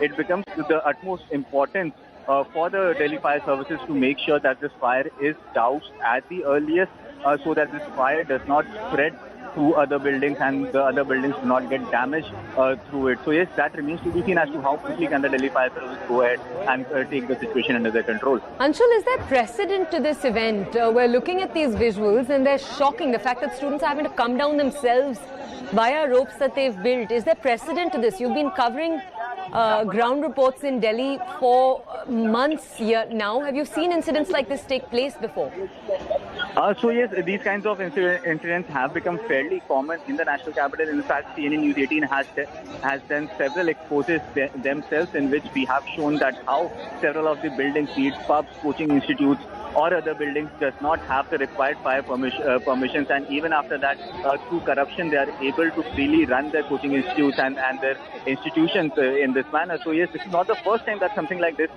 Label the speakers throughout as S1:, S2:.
S1: it becomes the utmost importance for the Delhi Fire Services to make sure that this fire is doused at the earliest, so that this fire does not spread to other buildings and the other buildings do not get damaged through it. So yes, that remains to be seen as to how quickly can the Delhi Fire Service go ahead and take the situation under their control.
S2: Anshul, is there precedent to this event? We're looking at these visuals and they're shocking. The fact that students are having to come down themselves via ropes that they've built. Is there precedent to this? You've been covering ground reports in Delhi for months here now. Have you seen incidents like this take place before?
S1: So yes, these kinds of incidents have become fairly common in the national capital. In fact, CNN News18 has done several exposes themselves in which we have shown that how several of the buildings, be it pubs, coaching institutes, or other buildings, does not have the required fire permissions, and even after that, through corruption, they are able to freely run their coaching institutes and their institutions in this manner. So yes, this is not the first time that something like this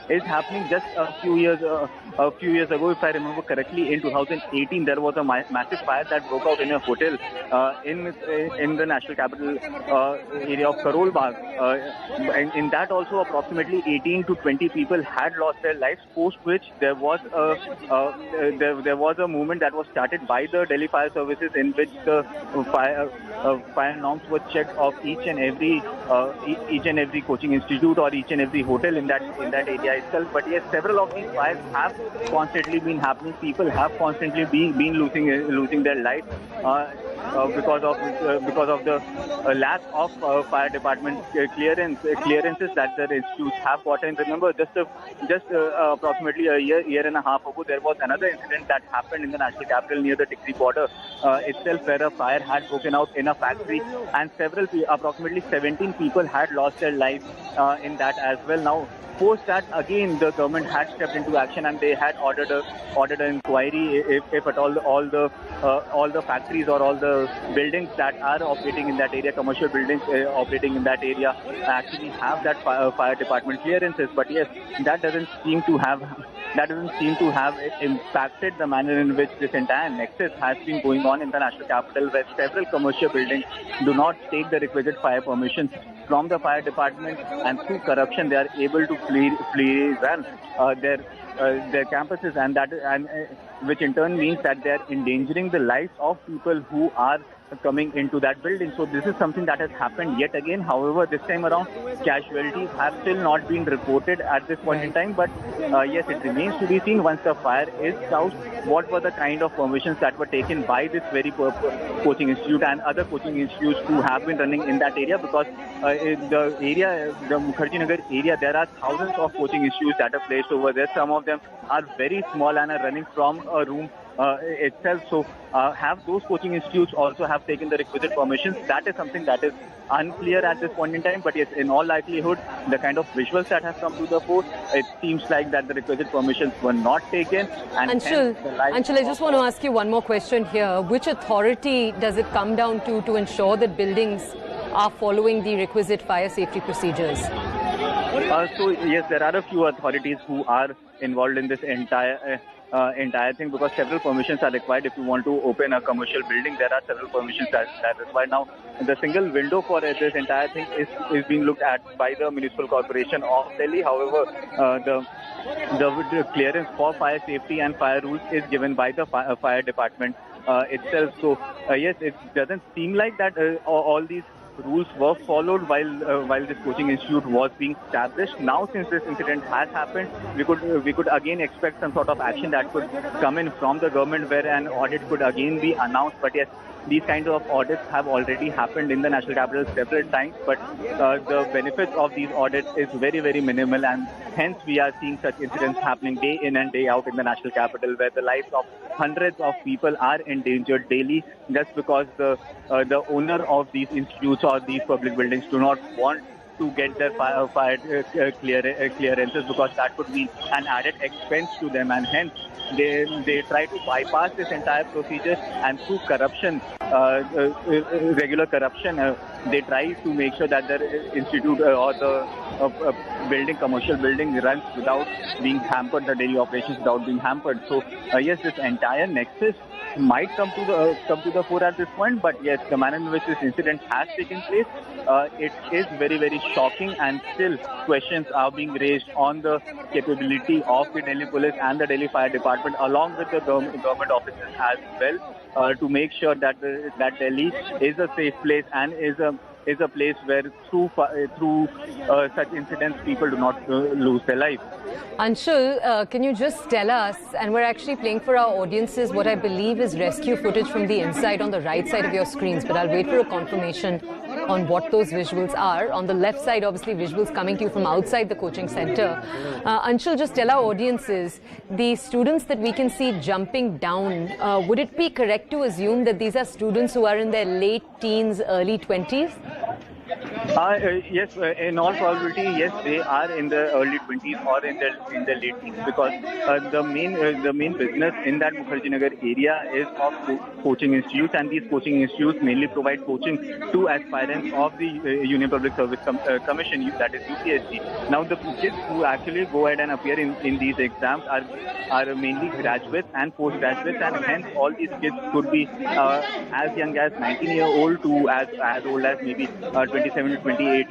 S1: is happening. Just a few years ago, if I remember correctly, in 2018, there was a massive fire that broke out in a hotel in the national capital area of Karol Bagh. In that also, approximately 18 to 20 people had lost their lives, post which there was a movement that was started by the Delhi Fire Services in which the fire norms were checked of each and every coaching institute or each and every hotel in that area itself. But yes, several of these fires have constantly been happening. People have constantly been losing their lives because of the lack of fire department clearances that the institutes have gotten. Remember, just approximately a year and a half ago, there was another incident that happened in the national capital near the Tikri border itself, where a fire had broken out in a factory, and approximately 17 people had lost their lives in that as well. Now, post that, again, the government had stepped into action and they had ordered an inquiry if at all the factories or all the buildings that are operating in that area, commercial buildings operating in that area, actually have that fire department clearances. But yes, that doesn't seem to have impacted the manner in which this entire nexus has been going on in the national capital, where several commercial buildings do not take the requisite fire permissions from the fire department, and through corruption they are able to freely run their campuses, and which in turn means that they are endangering the lives of people who are coming into that building. So this is something that has happened yet again. However, this time around, casualties have still not been reported at this point in time. But yes, it remains to be seen, once the fire is doused, what were the kind of permissions that were taken by this very coaching institute and other coaching institutes who have been running in that area. Because in the Mukherjee Nagar area, there are thousands of coaching institutes that are placed over there. Some of them are very small and are running from a room itself. So have those coaching institutes also have taken the requisite permissions? That is something that is unclear at this point in time. But yes, in all likelihood, the kind of visuals that have come to the fore, it seems like that the requisite permissions were not taken. And
S2: Anshul, I just want to ask you one more question here. Which authority does it come down to ensure that buildings are following the requisite fire safety procedures?
S1: So yes, there are a few authorities who are involved in this entire thing, because several permissions are required. If you want to open a commercial building, there are several permissions that are required. Now, the single window for this entire thing is being looked at by the Municipal Corporation of Delhi. However, the clearance for fire safety and fire rules is given by the fire department itself. So yes, it doesn't seem like that all these rules were followed while this coaching institute was being established. Now, since this incident has happened, we could again expect some sort of action that could come in from the government, where an audit could again be announced. But yes, these kinds of audits have already happened in the national capital several times, but the benefits of these audits is very, very minimal, and hence we are seeing such incidents happening day in and day out in the national capital, where the lives of hundreds of people are endangered daily, just because the owner of these institutes or these public buildings do not want to get their fire clearances, because that could mean an added expense to them, and hence they try to bypass this entire procedure, and through corruption, regular corruption, they try to make sure that their institute or the commercial building runs without being hampered, the daily operations without being hampered. So yes, this entire nexus might come to the fore at this point. But yes, the manner in which this incident has taken place, it is very, very shocking, and still questions are being raised on the capability of the Delhi police and the Delhi Fire Department, along with the government officers as well, to make sure that that Delhi is a safe place and is a place where through such incidents people do not lose their life.
S2: Anshul, can you just tell us, and we're actually playing for our audiences what I believe is rescue footage from the inside on the right side of your screens, but I'll wait for a confirmation on what those visuals are. On the left side, obviously, visuals coming to you from outside the coaching center. Anshul, just tell our audiences, the students that we can see jumping down, would it be correct to assume that these are students who are in their late teens, early 20s?
S1: Yes, in all probability, yes, they are in the early 20s or in the late teens, because the main business in that Mukherjee Nagar area is of coaching institutes, and these coaching institutes mainly provide coaching to aspirants of the Union Public Service Commission, that is UPSC. Now, the kids who actually go ahead and appear in these exams are mainly graduates and postgraduates, and hence all these kids could be as young as 19-year-old to as old as maybe 27 to 28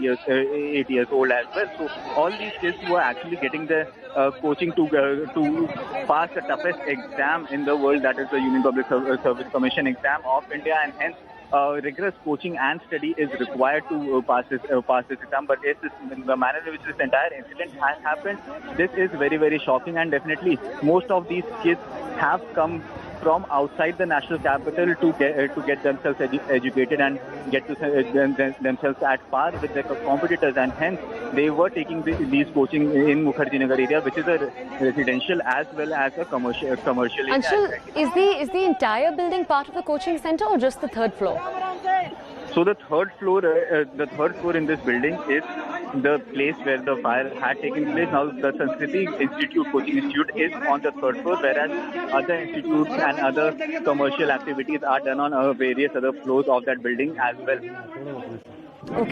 S1: years old as well. So all these kids who are actually getting the coaching to pass the toughest exam in the world, that is the Union Public Service Commission exam of India, and hence rigorous coaching and study is required to pass this exam. But yes, the manner in which this entire incident has happened, this is very, very shocking, and definitely most of these kids have come from outside the national capital to get themselves educated and get to themselves at par with their competitors, and hence they were taking these coaching in Mukherjee Nagar area, which is a residential as well as a commercial area.
S2: Anshul, is the entire building part of the coaching center or just the third floor?
S1: So the third floor in this building is the place where the fire had taken place. Now the Sanskriti Institute, coaching institute, is on the third floor, whereas other institutes and other commercial activities are done on various other floors of that building as well.
S2: Okay.